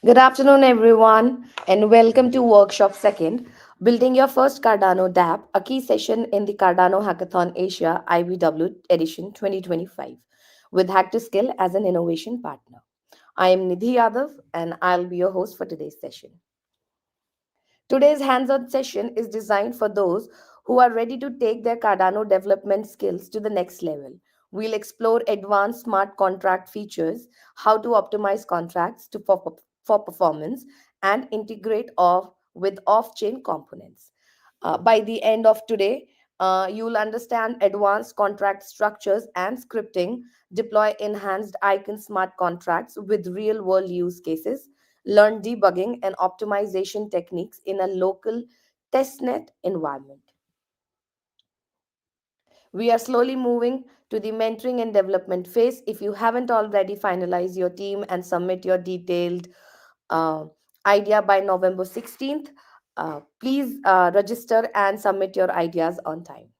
Good afternoon, everyone, and welcome to Workshop Second, Building Your First Cardano dApp, a key session in the Cardano Hackathon Asia IBW Edition 2025, with Hack to Skill as an innovation partner. I am Nidhi Yadav, and I'll be your host for today's session. Today's hands on session is designed for those who are ready to take their Cardano development skills to the next level. We'll explore advanced smart contract features, how to optimize contracts for performance, and integrate with off chain components. By the end of today, you'll understand advanced contract structures and scripting, deploy enhanced Aiken smart contracts with real world use cases, learn debugging and optimization techniques in a local testnet environment. We are slowly moving to the mentoring and development phase. If you haven't already finalized your team and submit your detailed uh, idea by November 16th, please register and submit your ideas on time.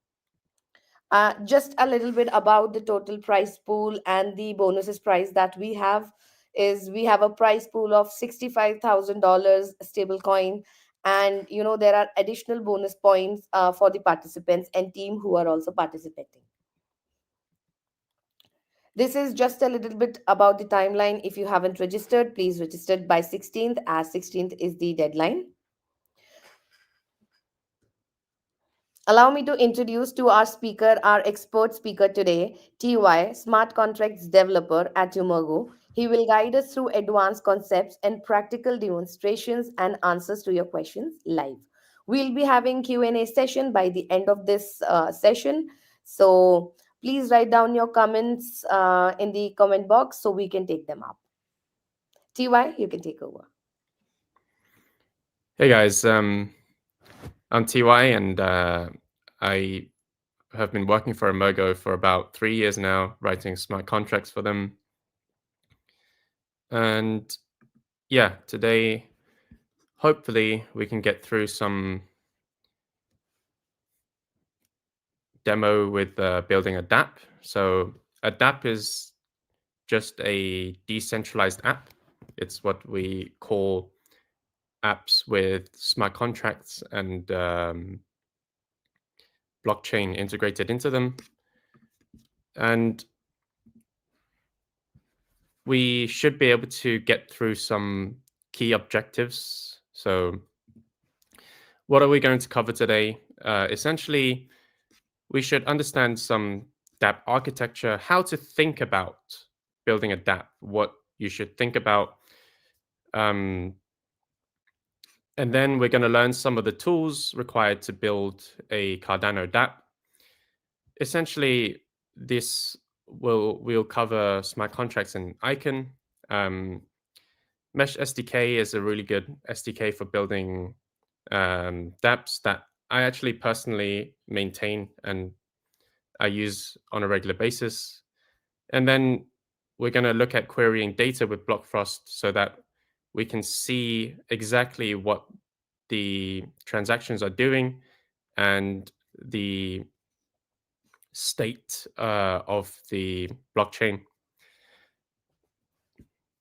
Just a little bit about the total price pool and the bonuses price that we have is we have a price pool of $65,000 stable coin, and there are additional bonus points for the participants and team who are also participating. This is just a little bit about the timeline. If you haven't registered, please register by 16th, as 16th is the deadline. Allow me to introduce to our speaker, our expert speaker today, TY, Smart Contracts Developer at Umergo. He will guide us through advanced concepts and practical demonstrations and answers to your questions live. We'll be having Q&A session by the end of this session. So please write down your comments in the comment box so we can take them up. TY, you can take over. Hey guys, I'm TY and I have been working for Umergo for about 3 years now, writing smart contracts for them. And yeah, today, hopefully we can get through some demo with building a dApp. So a dApp is just a decentralized app. It's what we call apps with smart contracts and blockchain integrated into them. And we should be able to get through some key objectives. So what are we going to cover today? Essentially, we should understand some dApp architecture, how to think about building a dApp, what you should think about. And then we're going to learn some of the tools required to build a Cardano dApp. Essentially, we'll cover smart contracts in Aiken. MeshSDK is a really good SDK for building dApps that I actually personally maintain and I use on a regular basis. And then we're going to look at querying data with Blockfrost so that we can see exactly what the transactions are doing and the state of the blockchain.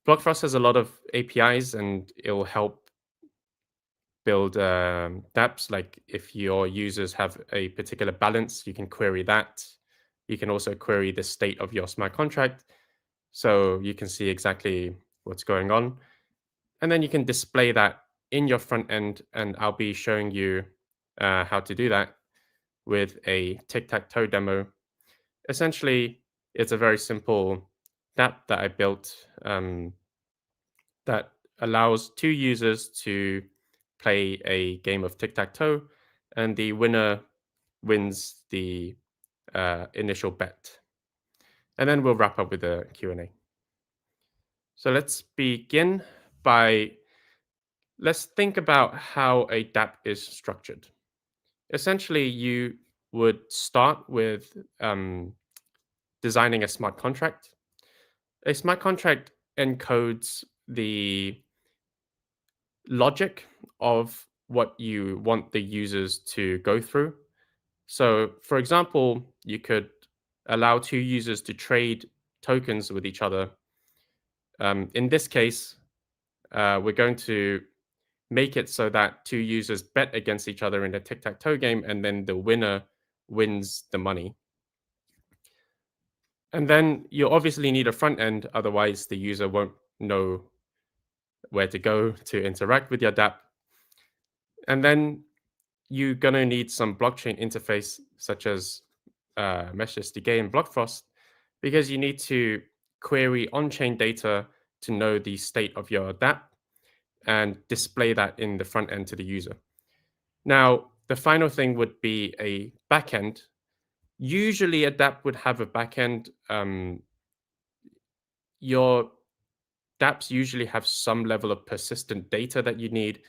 Blockfrost has a lot of APIs and it'll help build dApps. Like if your users have a particular balance, you can query that. You can also query the state of your smart contract, so you can see exactly what's going on. And then you can display that in your front end, and I'll be showing you how to do that with a Tic-Tac-Toe demo. Essentially, it's a very simple dApp that I built that allows two users to play a game of tic-tac-toe, and the winner wins the initial bet. And then we'll wrap up with a Q&A. So let's begin let's think about how a dApp is structured. Essentially, you would start with designing a smart contract. A smart contract encodes the logic of what you want the users to go through. So, for example, you could allow two users to trade tokens with each other. In this case, we're going to make it so that two users bet against each other in a tic-tac-toe game, and then the winner wins the money. And then you obviously need a front end, otherwise the user won't know where to go to interact with your dApp. And then you're going to need some blockchain interface, such as MeshSDK and Blockfrost, because you need to query on-chain data to know the state of your dApp and display that in the front end to the user. Now, the final thing would be a backend. Usually, a dApp would have a backend. Your dApps usually have some level of persistent data that you need,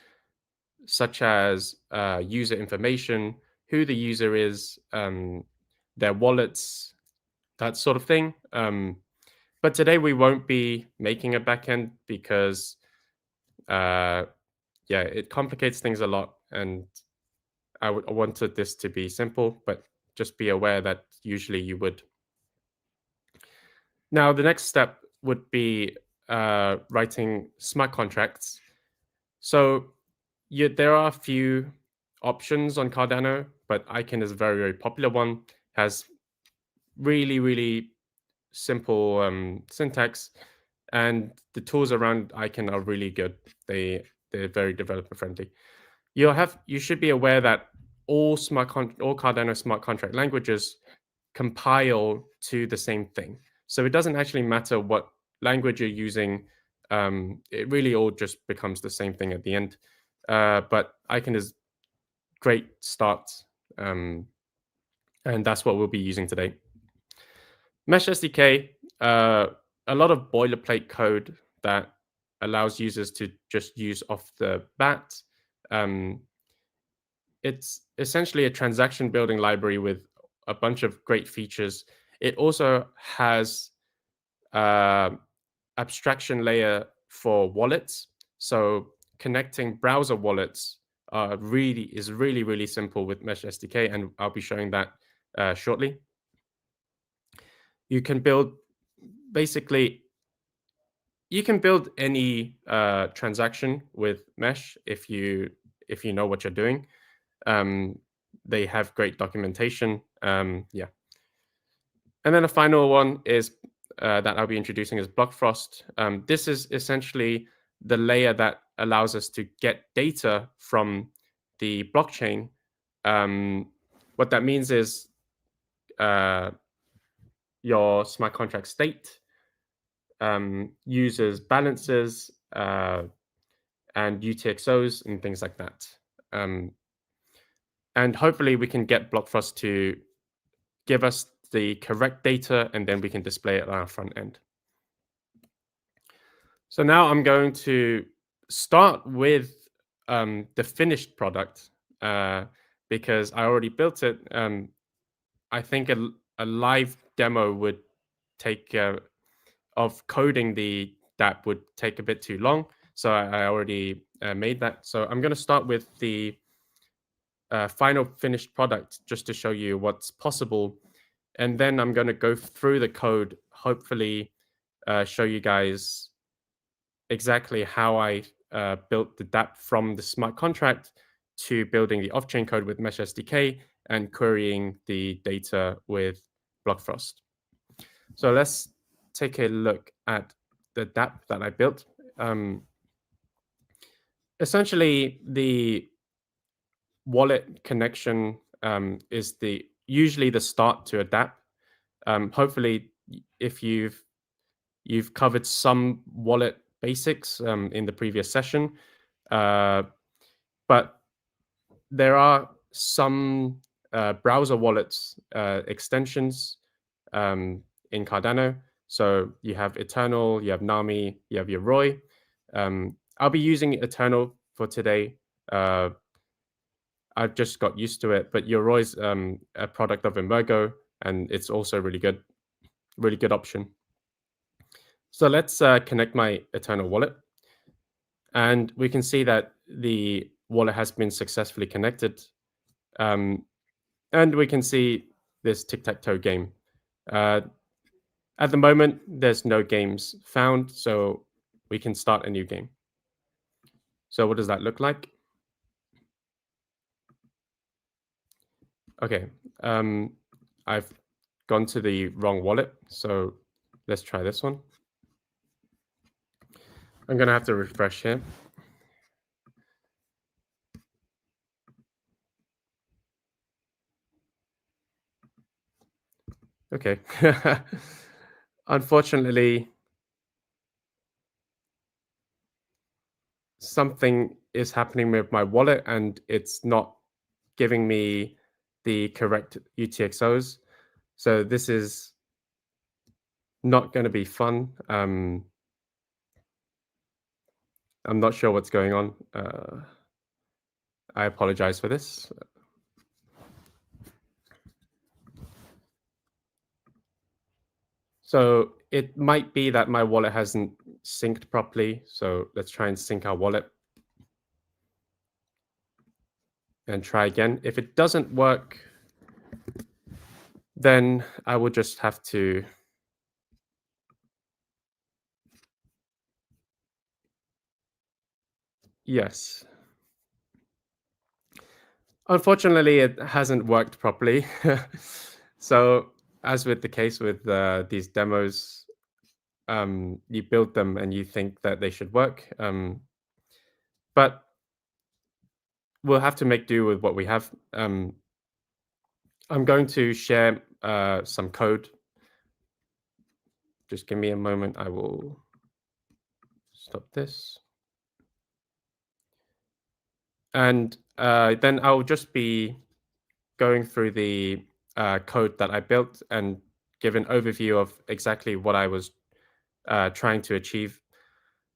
such as user information, who the user is, their wallets, that sort of thing. But today we won't be making a backend because, yeah, it complicates things a lot, and I wanted this to be simple, but just be aware that usually you would. Now, the next step would be writing smart contracts. So there are a few options on Cardano, but Aiken is a very, very popular one. Has really, really simple syntax, and the tools around Aiken are really good. They're very developer friendly. You should be aware that all Cardano smart contract languages compile to the same thing. So it doesn't actually matter what language you're using. It really all just becomes the same thing at the end. But Aiken is great start, and that's what we'll be using today. MeshSDK, a lot of boilerplate code that allows users to just use off the bat. It's essentially a transaction building library with a bunch of great features. It also has abstraction layer for wallets. So connecting browser wallets is really simple with MeshSDK, and I'll be showing that shortly. You can build any transaction with Mesh if you know what you're doing. They have great documentation. Yeah. And then the final one is that I'll be introducing is Blockfrost. This is essentially the layer that allows us to get data from the blockchain. What that means is your smart contract state, users' balances, and UTXOs and things like that. And hopefully we can get Blockfrost to give us the correct data, and then we can display it on our front end. So now I'm going to start with the finished product because I already built it. I think a live demo would take of coding the dApp would take a bit too long. So I already made that. So I'm going to start with the final finished product just to show you what's possible. And then I'm going to go through the code, hopefully show you guys exactly how I built the dApp from the smart contract to building the off-chain code with MeshSDK and querying the data with Blockfrost. So let's take a look at the dApp that I built. Essentially, the wallet connection is usually the start to a dApp. Hopefully, if you've covered some wallet basics in the previous session, but there are some browser wallets extensions in Cardano. So you have Eternal, you have Nami, you have your Roy. I'll be using Eternal for today. I've just got used to it, but Yoroi is a product of Emergo, and it's also really good option. So let's connect my Eternal wallet, and we can see that the wallet has been successfully connected, and we can see this Tic-Tac-Toe game. At the moment, there's no games found, so we can start a new game. So what does that look like? Okay, I've gone to the wrong wallet, so let's try this one. I'm gonna have to refresh here. Okay. Unfortunately, something is happening with my wallet and it's not giving me the correct UTXOs. So this is not going to be fun. I'm not sure what's going on. I apologize for this. So it might be that my wallet hasn't synced properly. So let's try and sync our wallet and try again. If it doesn't work, then I will just have to yes. Unfortunately, it hasn't worked properly. So as with the case with these demos, you build them and you think that they should work. But we'll have to make do with what we have. I'm going to share some code. Just give me a moment. I will stop this. And then I'll just be going through the code that I built and give an overview of exactly what I was trying to achieve.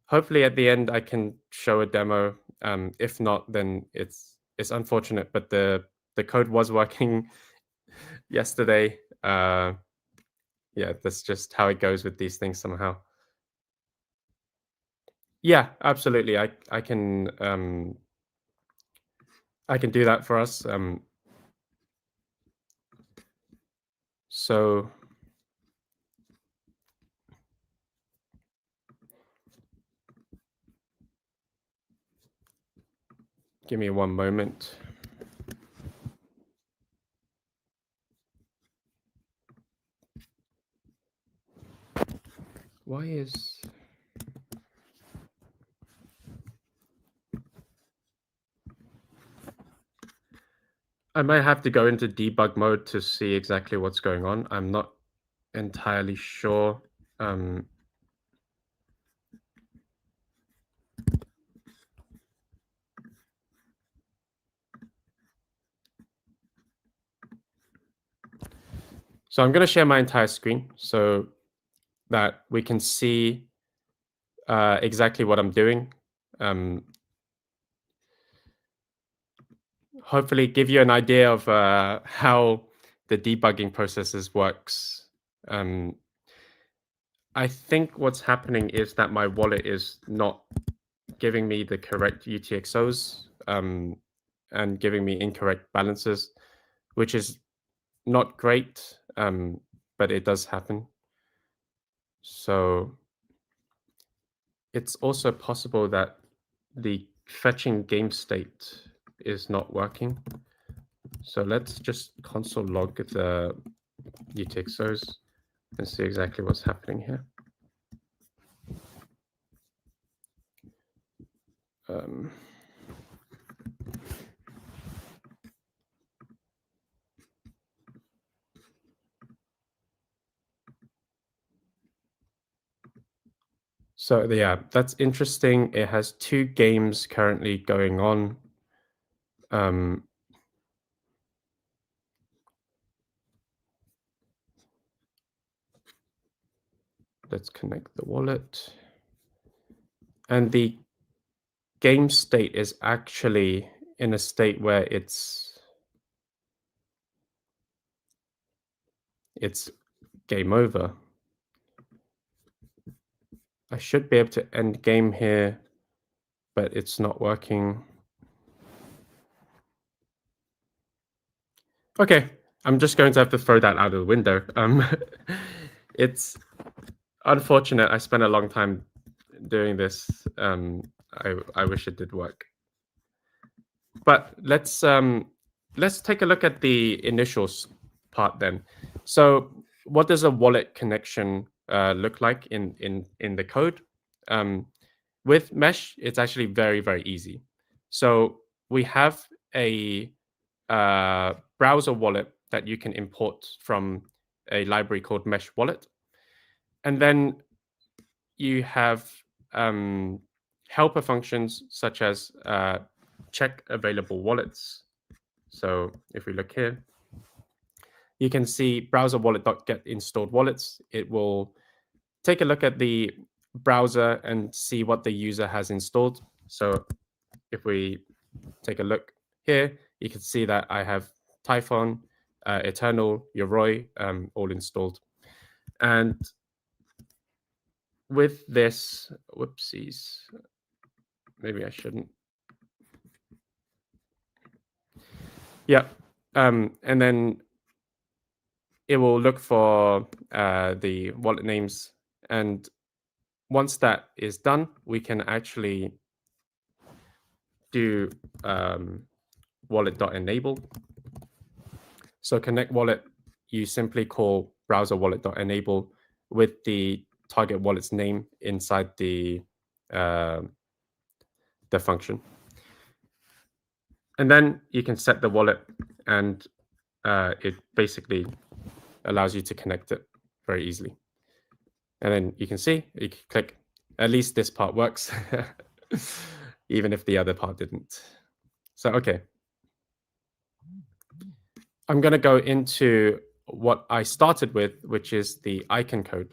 Hopefully at the end I can show a demo. If not, then it's unfortunate, but the code was working yesterday. Yeah, that's just how it goes with these things somehow. Yeah, absolutely. I can do that for us. So give me one moment. Why is I might have to go into debug mode to see exactly what's going on. I'm not entirely sure. So I'm going to share my entire screen so that we can see exactly what I'm doing. Hopefully give you an idea of how the debugging processes works. I think what's happening is that my wallet is not giving me the correct UTXOs and giving me incorrect balances, which is not great, but it does happen. So it's also possible that the fetching game state is not working. So let's just console log the UTXOs and see exactly what's happening here. So yeah, that's interesting. It has 2 games currently going on. Let's connect the wallet. And the game state is actually in a state where it's game over. I should be able to end game here, but it's not working. Okay, I'm just going to have to throw that out of the window. It's unfortunate. I spent a long time doing this. I wish it did work. But let's take a look at the initial part then. So what does a wallet connection look like in the code? With Mesh, it's actually very, very easy. So we have a browser wallet that you can import from a library called Mesh Wallet. And then you have helper functions such as check available wallets. So if we look here, you can see browser wallet.get installed wallets. It will take a look at the browser and see what the user has installed. So if we take a look here, you can see that I have Typhon, Eternal, Yoroi all installed. And with this, whoopsies, maybe I shouldn't. Yeah, and then it will look for the wallet names. And once that is done, we can actually do wallet.enable. So connect wallet, you simply call browser wallet.enable with the target wallet's name inside the function. And then you can set the wallet, and it basically allows you to connect it very easily. And then you can see, you can click, at least this part works, even if the other part didn't. So, okay. I'm going to go into what I started with, which is the Aiken code.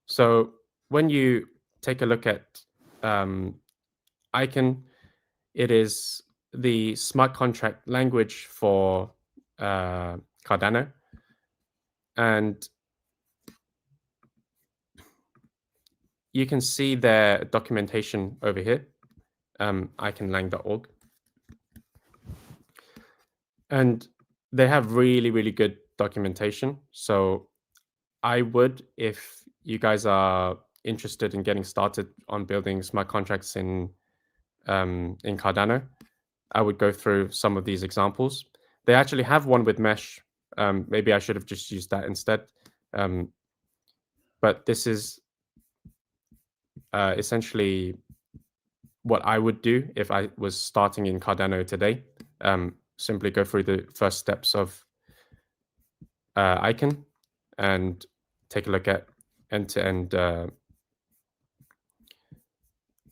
So when you take a look at Aiken, it is the smart contract language for Cardano. And you can see their documentation over here, aikenlang.org. And they have really, really good documentation. So I would, if you guys are interested in getting started on building smart contracts in Cardano, I would go through some of these examples. They actually have one with Mesh. Maybe I should have just used that instead. But this is essentially what I would do if I was starting in Cardano today. Simply go through the first steps of Aiken and take a look at end-to-end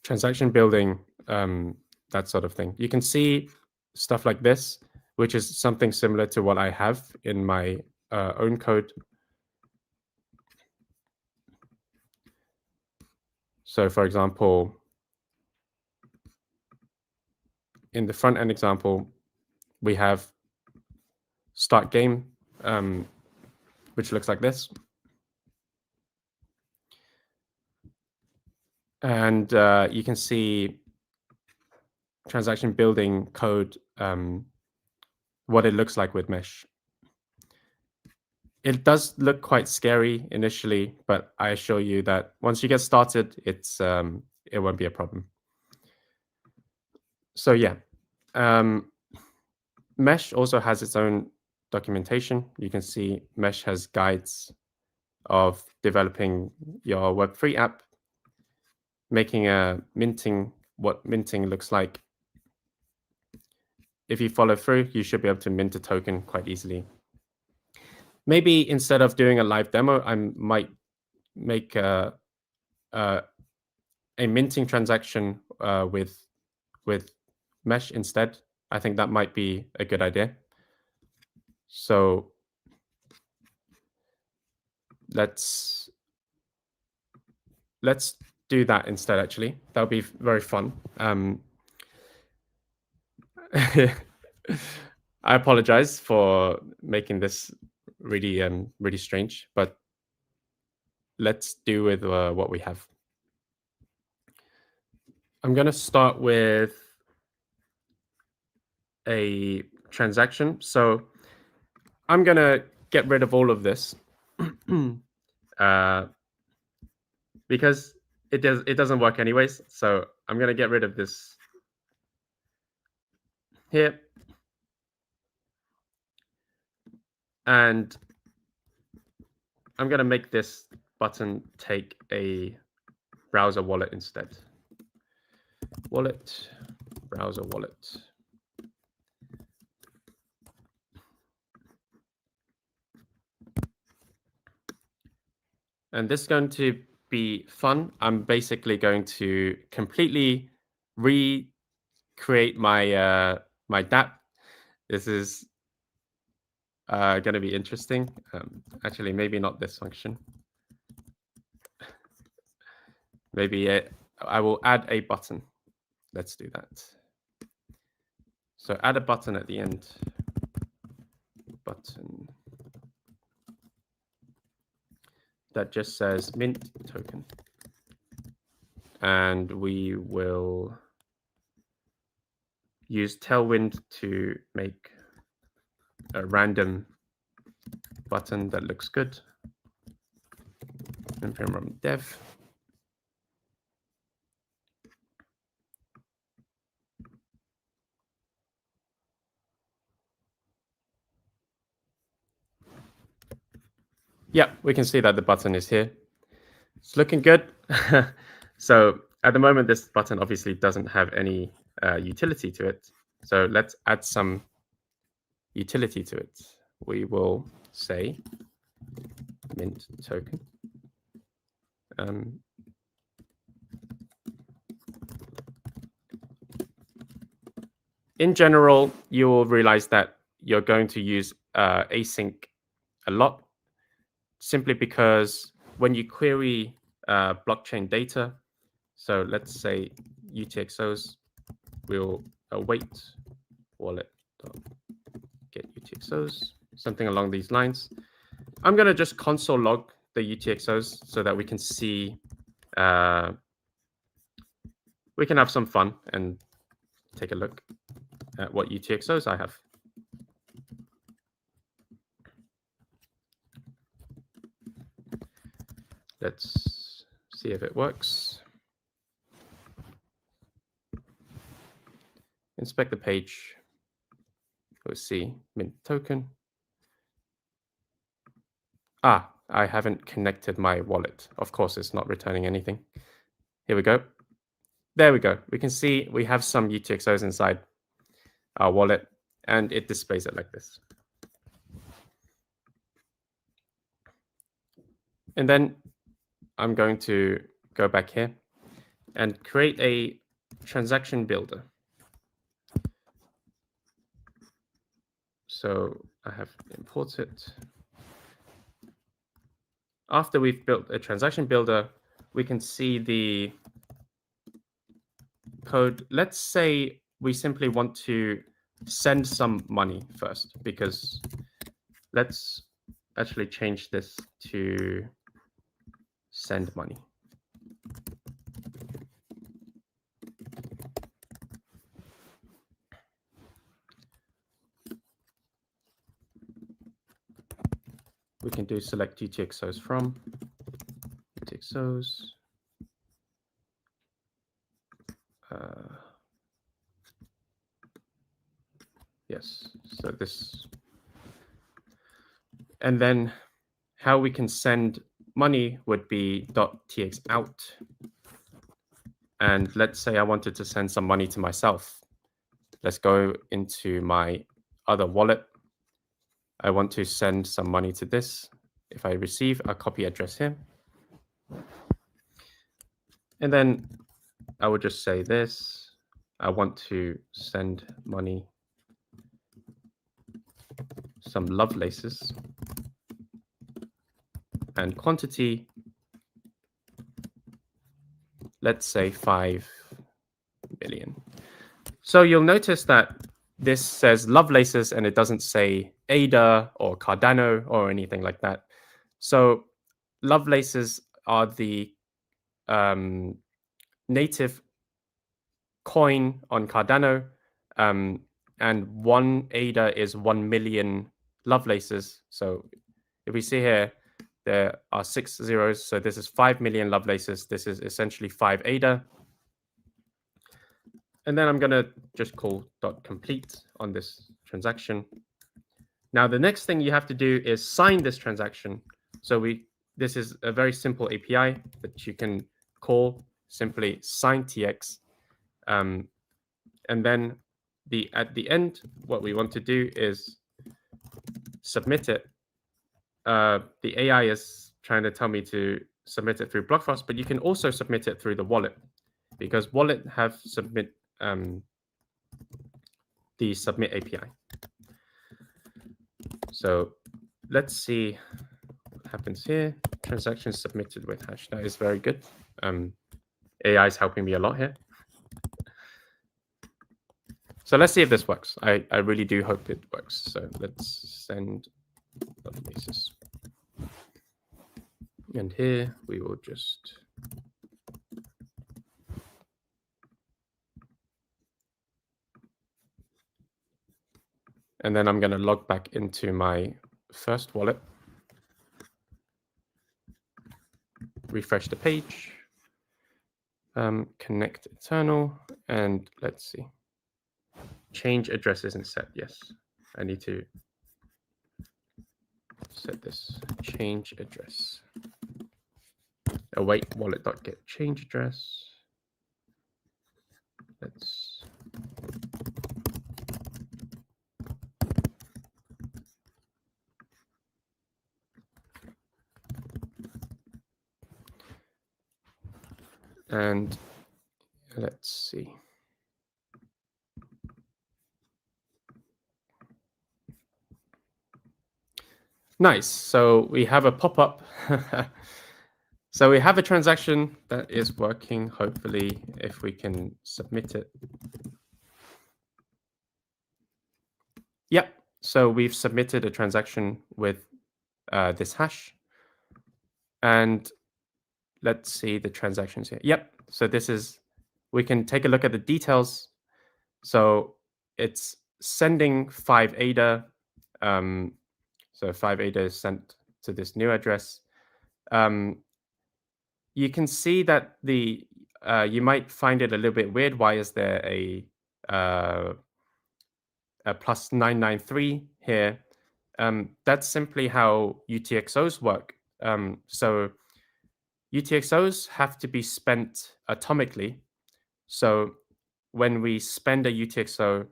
transaction building, that sort of thing. You can see stuff like this, which is something similar to what I have in my own code. So for example, in the front end example, we have start game, which looks like this. And you can see transaction building code, what it looks like with Mesh. It does look quite scary initially, but I assure you that once you get started, it's it won't be a problem. So yeah, Mesh also has its own documentation. You can see Mesh has guides of developing your Web3 app, making a minting, what minting looks like. If you follow through, you should be able to mint a token quite easily. Maybe instead of doing a live demo, I might make a minting transaction with Mesh instead. I think that might be a good idea. So let's do that instead. Actually, that would be very fun. I apologize for making this really really strange, but let's do with what we have. I'm going to start with a transaction. So I'm going to get rid of all of this because it doesn't work anyways. So I'm gonna get rid of this here, and I'm gonna make this button take a browser wallet instead. Wallet, browser wallet. And this is going to be fun. I'm basically going to completely recreate my my dApp. This is going to be interesting. Actually, maybe not this function. Maybe I will add a button. Let's do that. So add a button at the end. Button that just says mint token. And we will use Tailwind to make a random button that looks good. Npm dev. Yeah, we can see that the button is here. It's looking good. So at the moment, this button obviously doesn't have any utility to it. So let's add some utility to it. We will say mint token. In general, you will realize that you're going to use async a lot, simply because when you query blockchain data, so let's say UTXOs, will await wallet get UTXOs, something along these lines. I'm going to just console log the UTXOs so that we can see, we can have some fun and take a look at what UTXOs I have. Let's see if it works. Inspect the page. We'll see mint token. Ah, I haven't connected my wallet. Of course, it's not returning anything. Here we go. There we go. We can see we have some UTXOs inside our wallet, and it displays it like this. And then I'm going to go back here and create a transaction builder. So I have imported. After we've built a transaction builder, we can see the code. Let's say we simply want to send some money first, because let's actually change this to send money. We can do select UTXOs from UTXOs. Yes, so this. And then how we can send money would be .txout. And let's say I wanted to send some money to myself. Let's go into my other wallet. I want to send some money to this. If I receive a copy address here, and then I would just say this. I want to send money, some Lovelaces, and quantity, let's say 5 million. So you'll notice that this says Lovelaces and it doesn't say ADA or Cardano or anything like that. So Lovelaces are the native coin on Cardano, and one ADA is 1 million Lovelaces. So if we see here, there are 6 zeros. So this is 5 million Lovelaces. This is essentially 5 ADA. And then I'm going to just call .complete on this transaction. Now, the next thing you have to do is sign this transaction. So this is a very simple API that you can call simply sign TX. And then at the end, what we want to do is submit it. The AI is trying to tell me to submit it through Blockfrost, but you can also submit it through the wallet, because wallet have the submit API. So let's see what happens here. Transaction submitted with hash. That is very good. AI is helping me a lot here. So let's see if this works. I really do hope it works. So let's send basis. And here we will just and then I'm going to log back into my first wallet, refresh the page, connect internal, and let's see. Change address isn't set. Yes, I need to set this change address. Await wallet.get change address. Let's and let's see. Nice. So we have a pop-up. So we have a transaction that is working. Hopefully, if we can submit it. Yep. So we've submitted a transaction with this hash. And let's see the transactions here. Yep. So we can take a look at the details. So it's sending 5 ADA. So 5 ADA is sent to this new address. You can see that you might find it a little bit weird. Why is there a plus 993 here? That's simply how UTXOs work. So UTXOs have to be spent atomically. So when we spend a UTXO,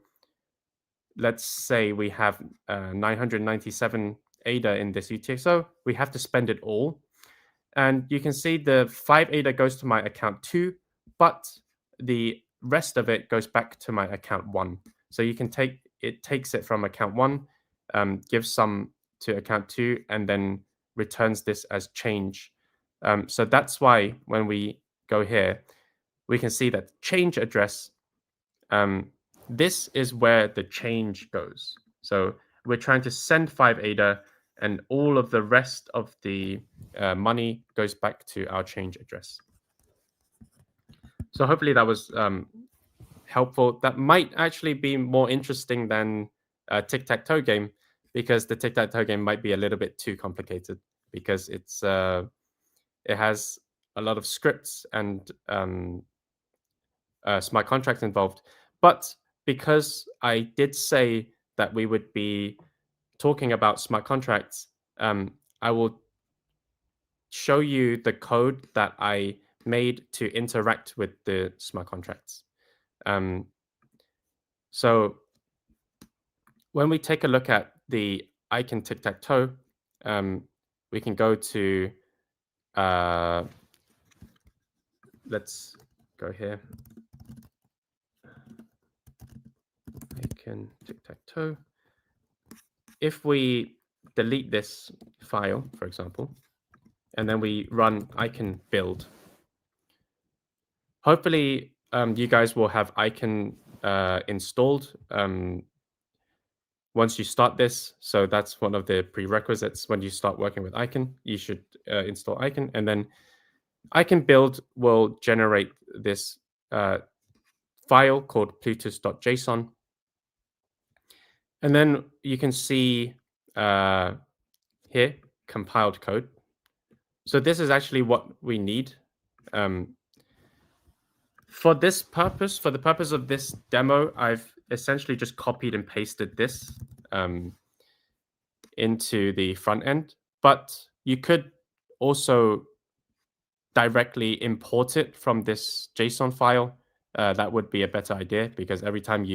let's say we have 997 ADA in this UTXO, we have to spend it all. And you can see the 5 ADA goes to my account 2, but the rest of it goes back to my account 1. So you can takes it from account 1, gives some to account 2, and then returns this as change. So that's why when we go here, we can see that change address, this is where the change goes. So we're trying to send 5 ADA, and all of the rest of the money goes back to our change address. So hopefully that was helpful. That might actually be more interesting than a Tic-Tac-Toe game, because the Tic-Tac-Toe game might be a little bit too complicated, because it has a lot of scripts and smart contracts involved. But because I did say that we would be talking about smart contracts, I will show you the code that I made to interact with the smart contracts. So when we take a look at the Aiken Tic-Tac-Toe, we can go to, let's go here. Aiken Tic-Tac-Toe. If we delete this file, for example, and then we run Aiken build, hopefully you guys will have Aiken installed once you start this. So that's one of the prerequisites. When you start working with Aiken, you should install Aiken, and then Aiken build will generate this file called plutus.json. And then you can see here compiled code. So this is actually what we need. For this purpose, for the purpose of this demo, I've essentially just copied and pasted this into the front end, but you could also directly import it from this JSON file. That would be a better idea because every time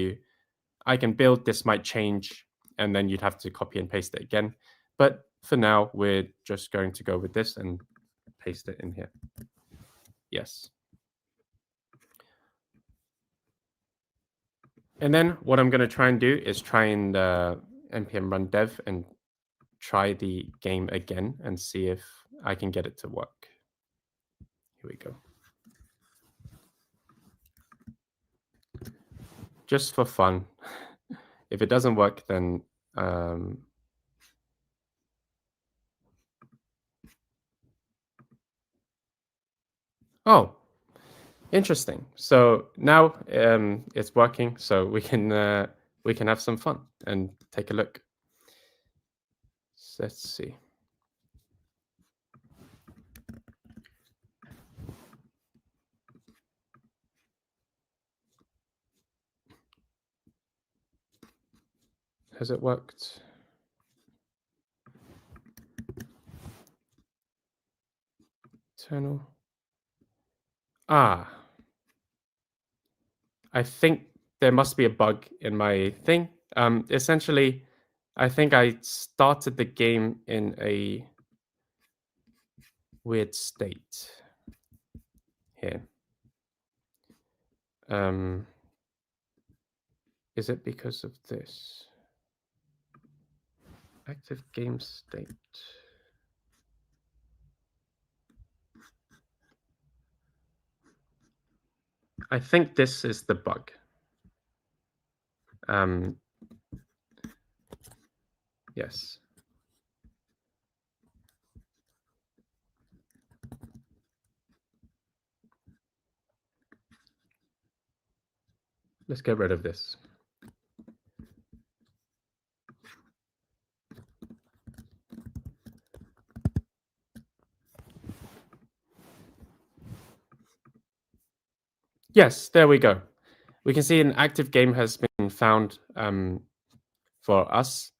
I can build, this might change, and then you'd have to copy and paste it again. But for now, we're just going to go with this and paste it in here. Yes. And then what I'm going to try and do is try and npm run dev and try the game again and see if I can get it to work. Here we go. Just for fun. If it doesn't work, then oh, interesting. So now it's working, so we can have some fun and take a look. So let's see. Has it worked? Eternal. Ah, I think there must be a bug in my thing. Essentially, I think I started the game in a weird state here. Is it because of this? Active game state. I think this is the bug. Yes. Let's get rid of this. Yes, there we go. We can see an active game has been found for us.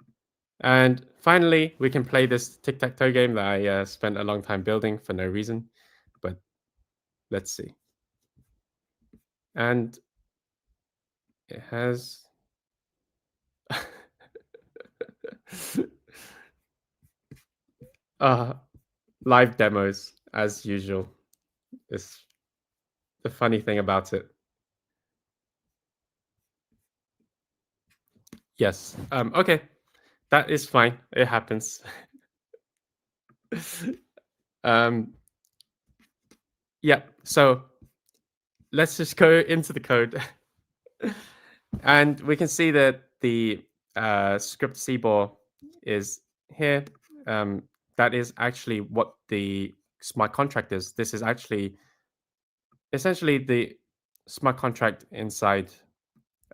And finally, we can play this tic-tac-toe game that I spent a long time building for no reason. But let's see. And it has... live demos, as usual. It's the funny thing about it. Yes. Okay. That is fine. It happens. Yeah. So let's just go into the code. And we can see that the script cbor is here. That is actually what the smart contract is. This is actually essentially the smart contract inside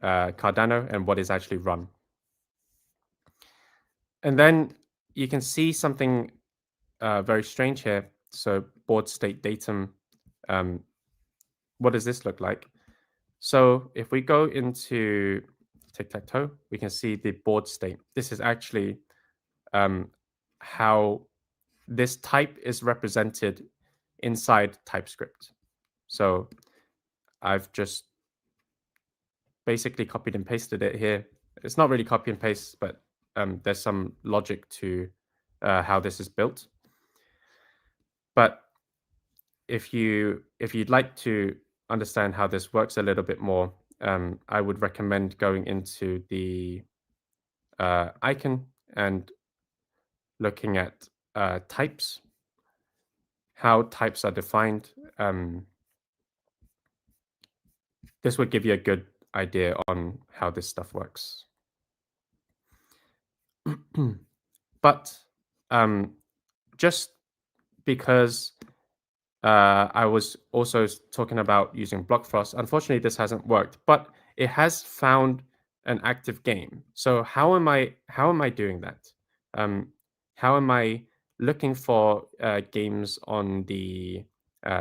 Cardano and what is actually run. And then you can see something very strange here. So board state datum. What does this look like? So if we go into Tic-Tac-Toe, we can see the board state. This is actually how this type is represented inside TypeScript. So I've just basically copied and pasted it here. It's not really copy and paste, but there's some logic to how this is built. But if you'd like to understand how this works a little bit more, I would recommend going into the Aiken and looking at types, how types are defined. This would give you a good idea on how this stuff works. But just because I was also talking about using Blockfrost, unfortunately, this hasn't worked, but it has found an active game. So how am I doing that? How am I looking for games on the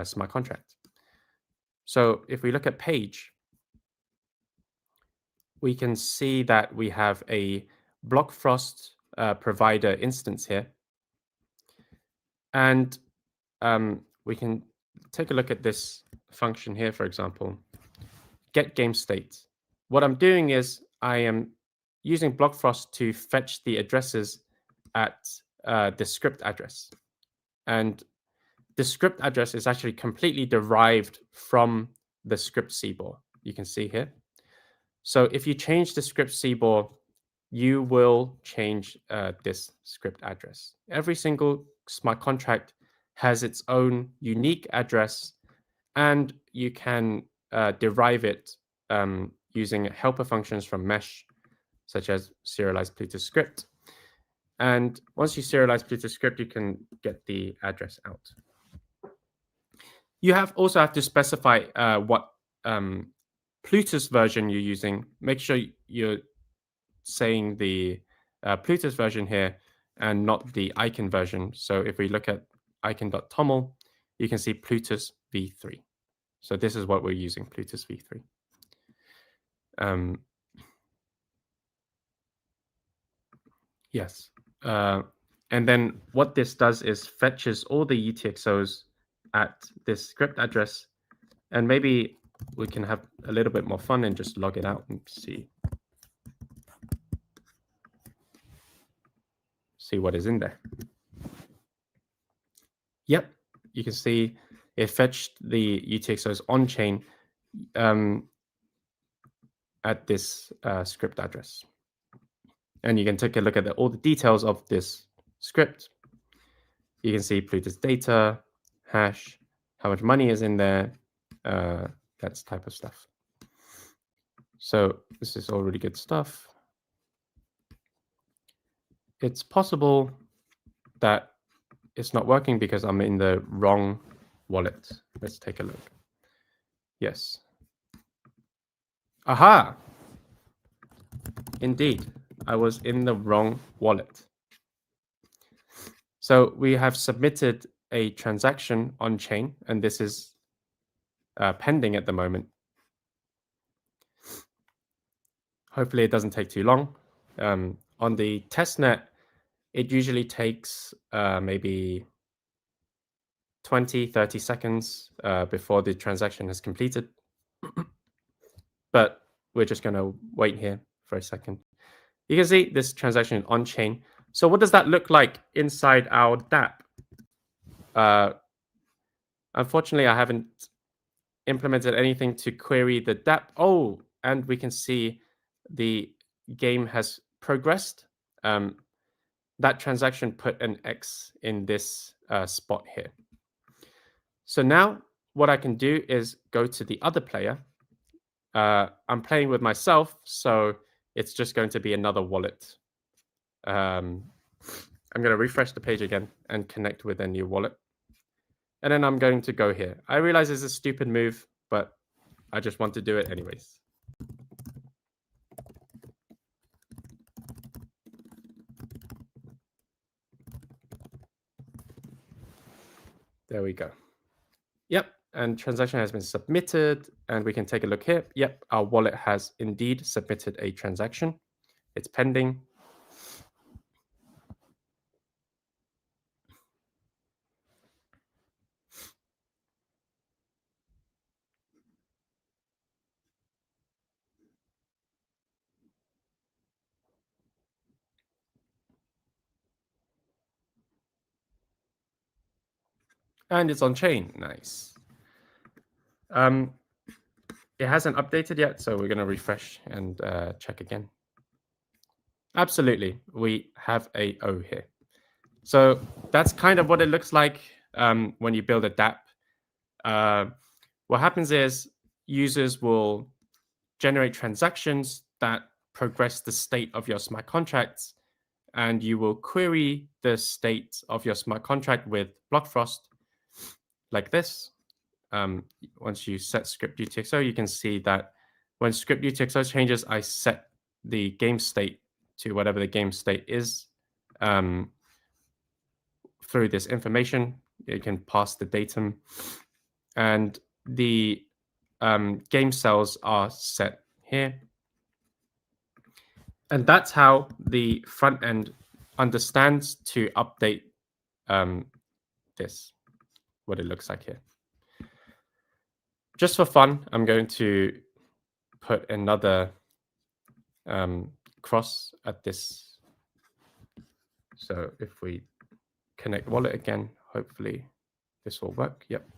smart contract. So if we look at page, we can see that we have a Blockfrost provider instance here. And we can take a look at this function here, for example, get game state. What I'm doing is I am using Blockfrost to fetch the addresses at the script address. And the script address is actually completely derived from the script CBOR. You can see here. So if you change the script CBOR, you will change this script address. Every single smart contract has its own unique address, and you can derive it using helper functions from Mesh, such as serialize Plutus script. And once you serialize Plutus script, you can get the address out. You also have to specify what Plutus version you're using. Make sure you're saying the Plutus version here and not the Aiken version. So if we look at aiken.toml, you can see Plutus v3. So this is what we're using, Plutus v3. Yes. And then what this does is fetches all the UTXOs at this script address. And maybe we can have a little bit more fun and just log it out and see what is in there. Yep, you can see it fetched the UTXOs on chain at this script address. And you can take a look at all the details of this script. You can see Plutus data, hash, how much money is in there, that type of stuff. So this is all really good stuff. It's possible that it's not working because I'm in the wrong wallet. Let's take a look. Yes. Aha! Indeed, I was in the wrong wallet. So we have submitted a transaction on chain, and this is pending at the moment. Hopefully it doesn't take too long. On the testnet, it usually takes maybe 20, 30 seconds before the transaction is completed. But we're just going to wait here for a second. You can see this transaction on chain. So what does that look like inside our dApp? Unfortunately, I haven't implemented anything to query the dApp. Oh, and we can see the game has progressed. That transaction put an X in this spot here. So now what I can do is go to the other player. I'm playing with myself, so it's just going to be another wallet. I'm going to refresh the page again and connect with a new wallet. And then I'm going to go here. I realize it's a stupid move, but I just want to do it anyways. There we go. Yep, and transaction has been submitted, and we can take a look here. Yep, our wallet has indeed submitted a transaction. It's pending. And it's on chain. Nice. It hasn't updated yet, so we're going to refresh and check again. Absolutely, we have a O here. So that's kind of what it looks like when you build a dApp. What happens is users will generate transactions that progress the state of your smart contracts, and you will query the state of your smart contract with Blockfrost like this. Once you set script UTXO, you can see that when script UTXO changes, I set the game state to whatever the game state is through this information. It can pass the datum, and the game cells are set here. And that's how the front end understands to update this, what it looks like here. Just for fun, I'm going to put another cross at this. So if we connect wallet again, hopefully this will work. Yep.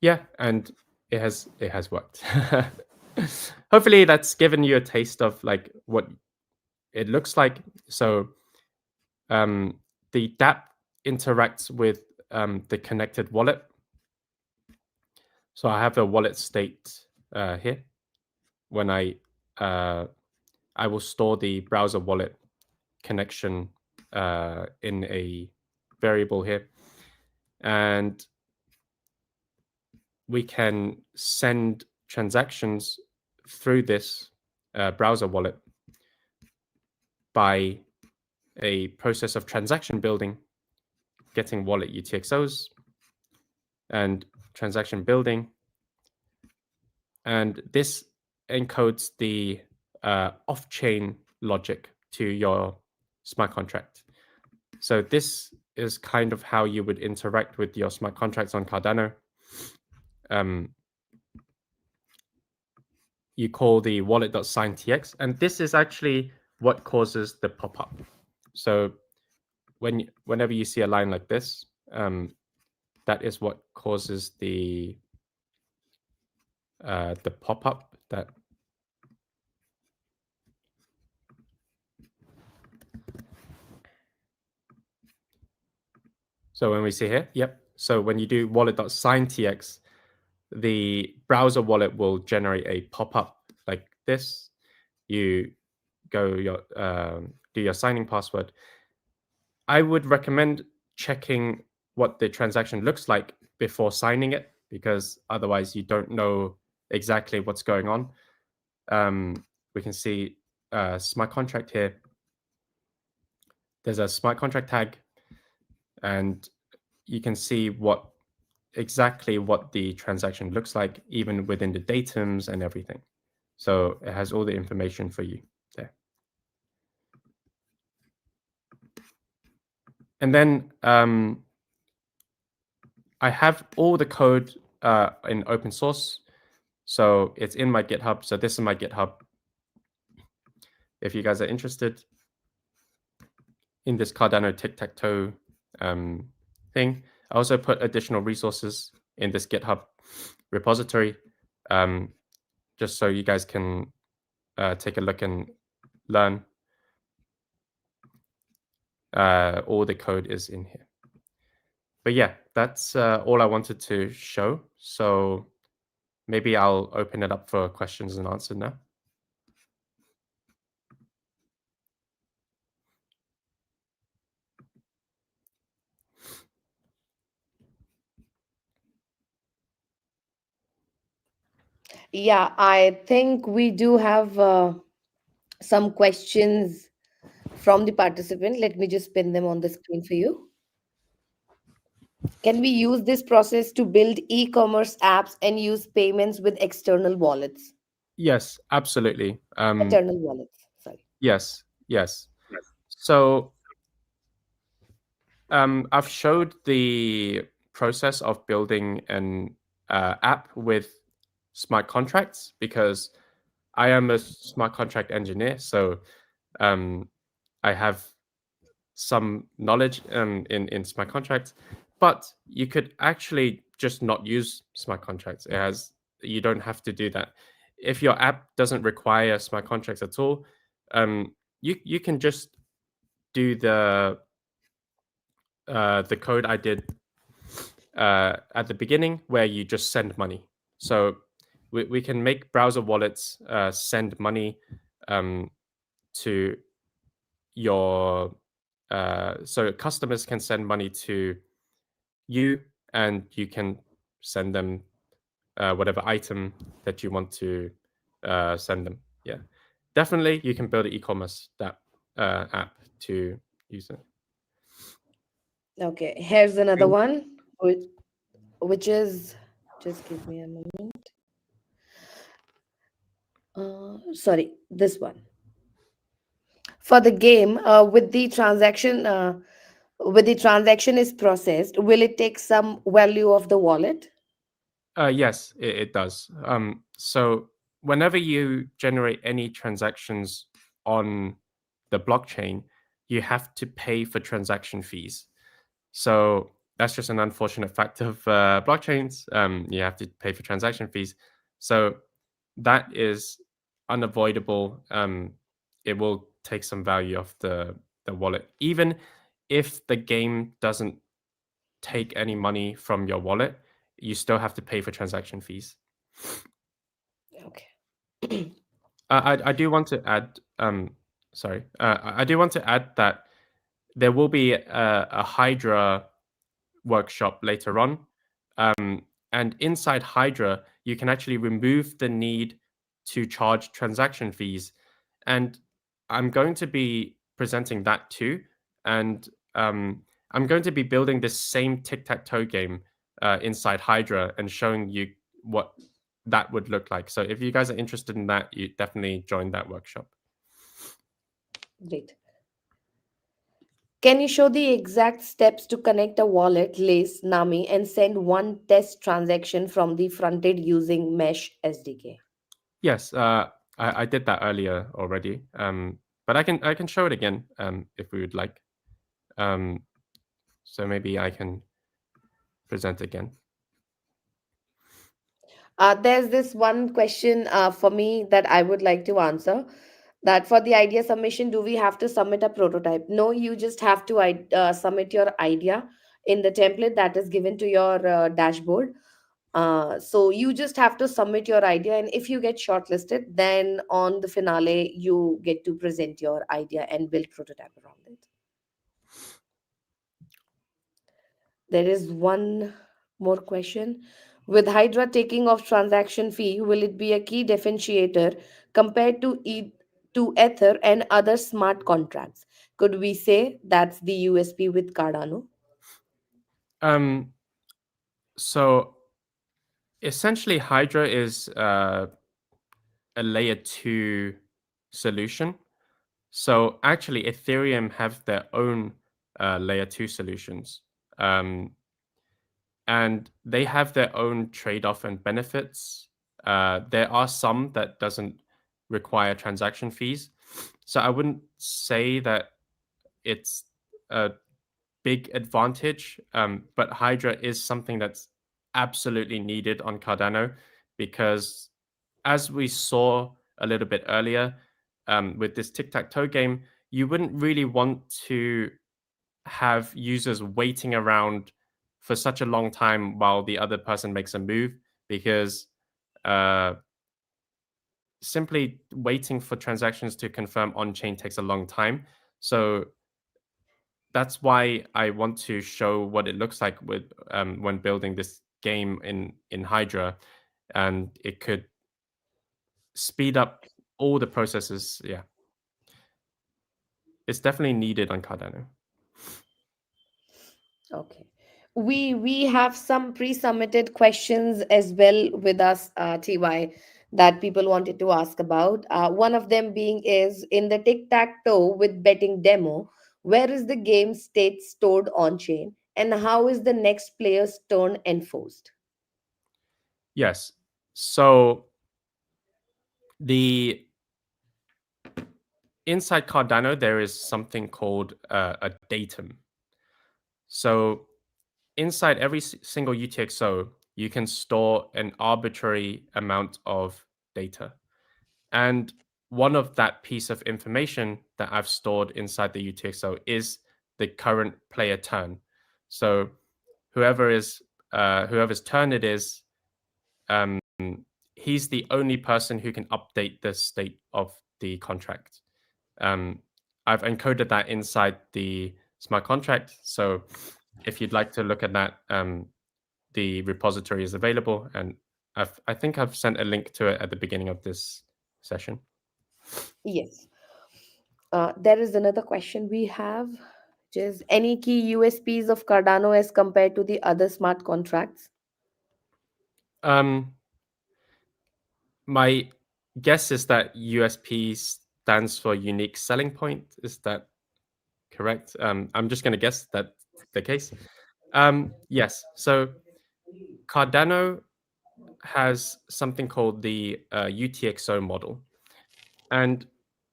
Yeah, and it has worked. Hopefully that's given you a taste of like what it looks like. So the dApp interacts with the connected wallet. So I have a wallet state here. When I will store the browser wallet connection in a variable here, and we can send transactions through this browser wallet by a process of transaction building, getting wallet UTXOs and transaction building. And this encodes the off-chain logic to your smart contract. So this is kind of how you would interact with your smart contracts on Cardano. You call the wallet.signTX, and this is actually what causes the pop-up. So whenever you see a line like this, that is what causes the pop-up. That so when we see here, yep. So when you do wallet.signTX, the browser wallet will generate a pop-up like this. You go do your signing password. I would recommend checking what the transaction looks like before signing it, because otherwise you don't know exactly what's going on. We can see smart contract here. There's a smart contract tag, and you can see exactly what the transaction looks like, even within the datums and everything. So it has all the information for you there. And then I have all the code in open source. So it's in my GitHub. So this is my GitHub. If you guys are interested in this Cardano Tic-Tac-Toe thing, I also put additional resources in this GitHub repository, just so you guys can take a look and learn. All the code is in here. But yeah, that's all I wanted to show. So maybe I'll open it up for questions and answers now. Yeah, I think we do have some questions from the participant. Let me just pin them on the screen for you. Can we use this process to build e-commerce apps and use payments with external wallets? Yes, absolutely. Eternal wallets, sorry. Yes, yes. So I've showed the process of building an app with smart contracts, because I am a smart contract engineer. So I have some knowledge in smart contracts, but you could actually just not use smart contracts. You don't have to do that. If your app doesn't require smart contracts at all, you can just do the code I did at the beginning, where you just send money. So we can make browser wallets send money to your so customers can send money to you, and you can send them whatever item that you want to send them. Yeah. definitely you can build an e-commerce app to use it. Okay, here's another one, which is, just give me a moment. Sorry, this one. For the game, with the transaction is processed, will it take some value of the wallet? Yes, it does. So whenever you generate any transactions on the blockchain, you have to pay for transaction fees. So that's just an unfortunate fact of blockchains. You have to pay for transaction fees. So that is unavoidable. It will take some value off the wallet, even if the game doesn't take any money from your wallet. You still have to pay for transaction fees. Okay. I do want to add. Sorry, I do want to add that there will be a Hydra workshop later on. And inside Hydra, you can actually remove the need to charge transaction fees. And I'm going to be presenting that too. And I'm going to be building this same tic-tac-toe game inside Hydra and showing you what that would look like. So if you guys are interested in that, you definitely join that workshop. Great. Can you show the exact steps to connect a wallet, Lace, Nami, and send one test transaction from the fronted using Mesh SDK? Yes, I did that earlier already. But I can show it again if we would like. Um, so maybe I can present again. There's this one question for me that I would like to answer. That for the idea submission, do we have to submit a prototype? No, you just have to submit your idea in the template that is given to your dashboard. So you just have to submit your idea, and if you get shortlisted, then on the finale, you get to present your idea and build prototype around it. There is one more question. With Hydra taking off transaction fee, will it be a key differentiator compared to to Ether and other smart contracts? Could we say that's the USP with Cardano? Um, so essentially, Hydra is a layer two solution. So actually, Ethereum have their own layer two solutions. Um, and they have their own trade-off and benefits. There are some that doesn't require transaction fees, so I wouldn't say that it's a big advantage. But Hydra is something that's absolutely needed on Cardano because, as we saw a little bit earlier, with this tic-tac-toe game, you wouldn't really want to have users waiting around for such a long time while the other person makes a move because uh, simply waiting for transactions to confirm on chain takes a long time. So that's why I want to show what it looks like with when building this game in Hydra, and it could speed up all the processes. Yeah, it's definitely needed on Cardano. Okay. We have some pre-submitted questions as well with us, TY, that people wanted to ask about. One of them being is in the tic-tac-toe with betting demo, where is the game state stored on chain and how is the next player's turn enforced? Yes. So the inside Cardano, there is something called a datum. So inside every single UTXO, you can store an arbitrary amount of data. And one of that piece of information that I've stored inside the UTXO is the current player turn. So whoever is whoever's turn it is, um, he's the only person who can update the state of the contract. Um, I've encoded that inside the smart contract. So if you'd like to look at that, the repository is available, and I think I've sent a link to it at the beginning of this session. Yes. There is another question we have, which is any key USPs of Cardano as compared to the other smart contracts? Um, my guess is that USP stands for unique selling point. Is that correct? I'm just going to guess that's the case. Yes. So Cardano has something called the UTXO model, and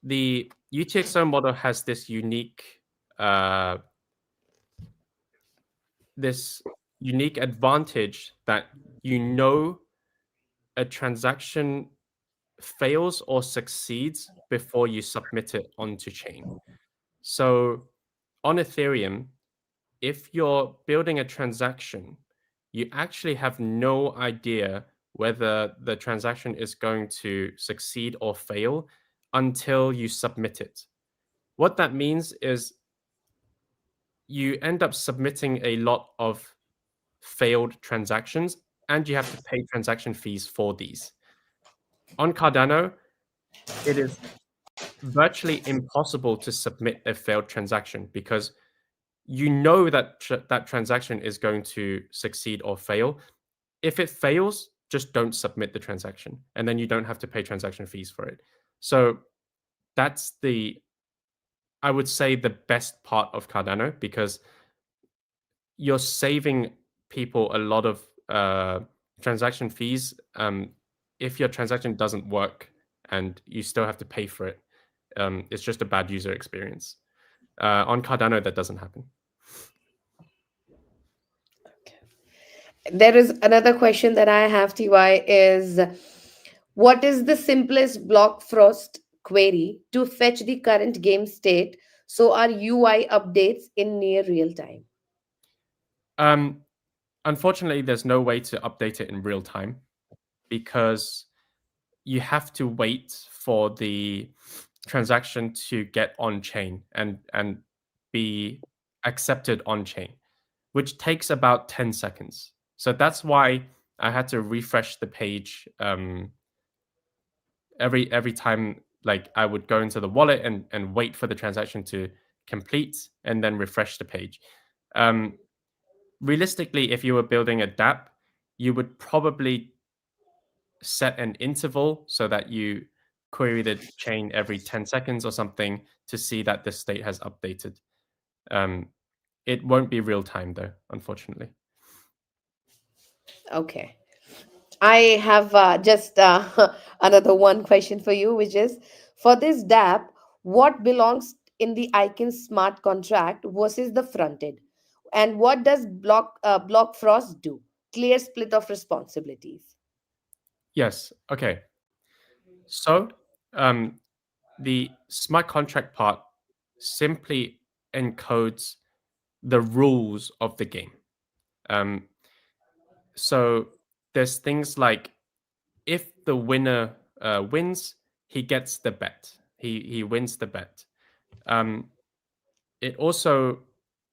the UTXO model has uh, this unique advantage that you know a transaction fails or succeeds before you submit it onto chain. So on Ethereum, if you're building a transaction, you actually have no idea whether the transaction is going to succeed or fail until you submit it. What that means is you end up submitting a lot of failed transactions and you have to pay transaction fees for these. On Cardano, it is virtually impossible to submit a failed transaction because you know that that transaction is going to succeed or fail. If it fails, just don't submit the transaction, and then you don't have to pay transaction fees for it. So that's I would say, the best part of Cardano because you're saving people a lot of transaction fees if your transaction doesn't work and you still have to pay for it. It's just a bad user experience. On Cardano, that doesn't happen. There is another question that I have, TY, is what is the simplest Blockfrost query to fetch the current game state so our UI updates in near real time? Um, Unfortunately, there's no way to update it in real time because you have to wait for the transaction to get on chain and be accepted on chain, which takes about 10 seconds. So that's why I had to refresh the page every time. Like I would go into the wallet and wait for the transaction to complete and then refresh the page. Um, Realistically, if you were building a dApp, you would probably set an interval so that you query the chain every 10 seconds or something to see that the state has updated. Um, it won't be real time though, unfortunately. Okay. I have just another one question for you, which is for this dApp, what belongs in the Aiken smart contract versus the fronted? And what does Blockfrost do? Clear split of responsibilities. Yes. Okay. So um, the smart contract part simply encodes the rules of the game. Um, so there's things like if the winner wins, he gets the bet. He wins the bet. Um, it also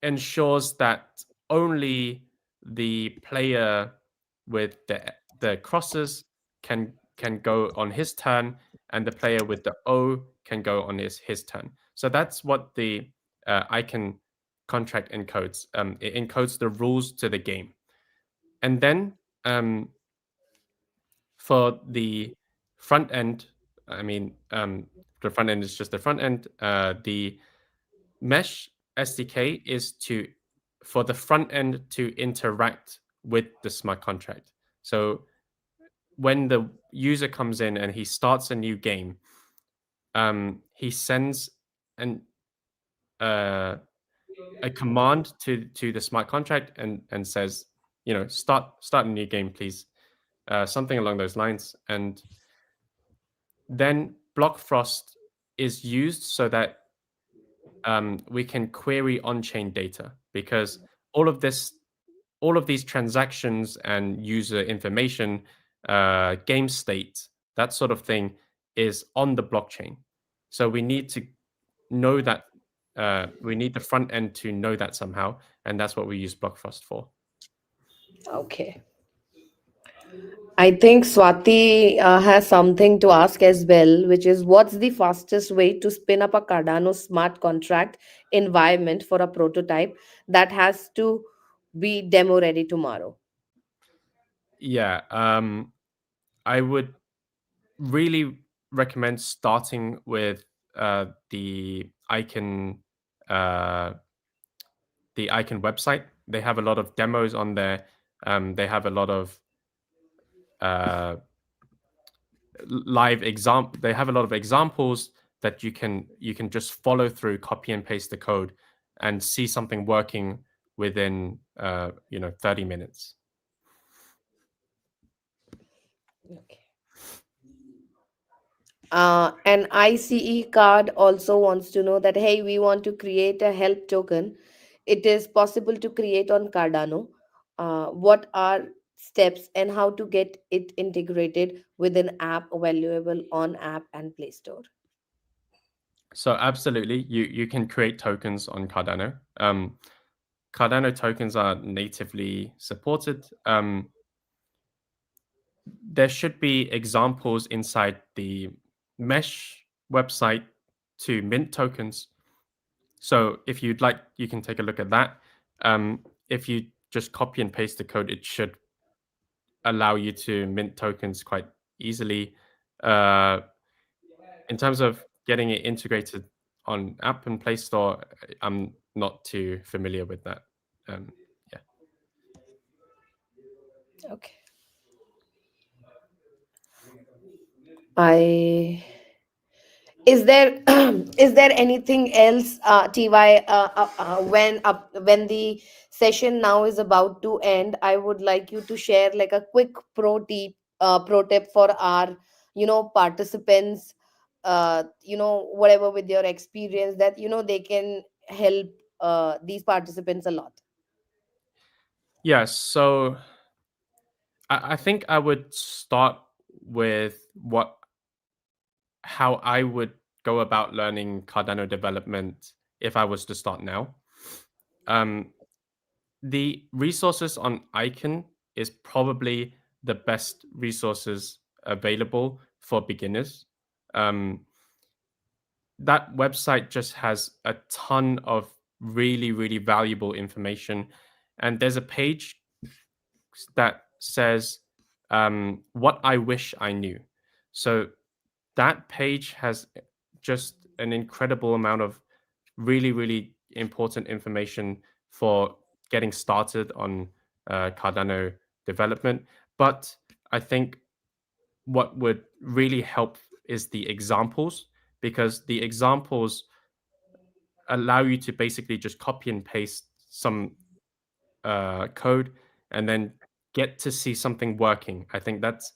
ensures that only the player with the crosses can go on his turn, and the player with the O can go on his turn. So that's what the Icon contract encodes. It encodes the rules to the game, and then um, for the front end, I mean, the front end is just the front end. The Mesh SDK is to for the front end to interact with the smart contract. So when the user comes in and he starts a new game, he sends an a command to the smart contract and says, start a new game, please, something along those lines, and then Blockfrost is used so that we can query on-chain data because all of this, all of these transactions and user information, game state, that sort of thing is on the blockchain. So we need to know that we need the front end to know that somehow, and that's what we use Blockfrost for. Okay. I think Swati has something to ask as well, which is what's the fastest way to spin up a Cardano smart contract environment for a prototype that has to be demo ready tomorrow? Yeah, I would really recommend starting with the Icon uh, the Icon website. They have a lot of demos on there. They have a lot of uh, live example. They have a lot of examples that you can just follow through, copy and paste the code, and see something working within 30 minutes. Okay. An ICE card also wants to know that, hey, we want to create a help token. It is possible to create on Cardano. What are steps and how to get it integrated with an app available on App and Play Store? So absolutely, you can create tokens on Cardano. Cardano tokens are natively supported. There should be examples inside the Mesh website to mint tokens. So if you'd like, you can take a look at that. If you just copy and paste the code, it should allow you to mint tokens quite easily. Uh, in terms of getting it integrated on App and Play Store, I'm not too familiar with that. Um, yeah. Okay. I is there is there anything else, Ty, when the session now is about to end? I would like you to share like a quick pro tip for our participants, whatever, with your experience, that they can help these participants a lot. Yeah. So I think I would start with how I would go about learning Cardano development if I was to start now. Um, the resources on Aiken is probably the best resources available for beginners. Um, that website just has a ton of really, really valuable information. And there's a page that says, what I wish I knew. So that page has just an incredible amount of really, really important information for getting started on Cardano development. But I think what would really help is the examples, because the examples allow you to basically just copy and paste some code and then get to see something working. I think that's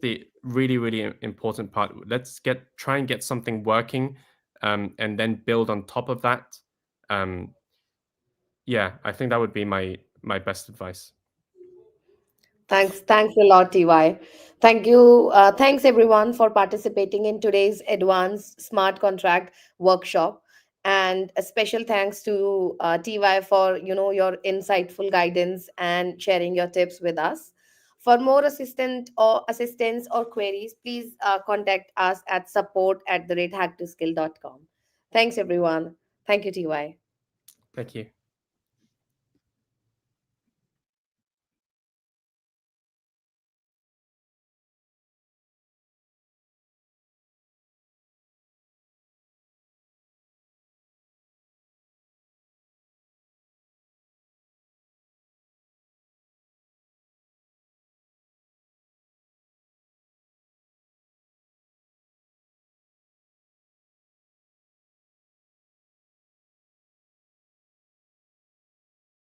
the really, really important part. Let's try and get something working, and then build on top of that. Um, yeah, I think that would be my best advice. Thanks a lot, TY. Thank you. Thanks everyone for participating in today's advanced smart contract workshop, and a special thanks to TY for your insightful guidance and sharing your tips with us. For more assistance or queries, please contact us at support@hacktoscale.com. Thanks everyone. Thank you, TY. Thank you.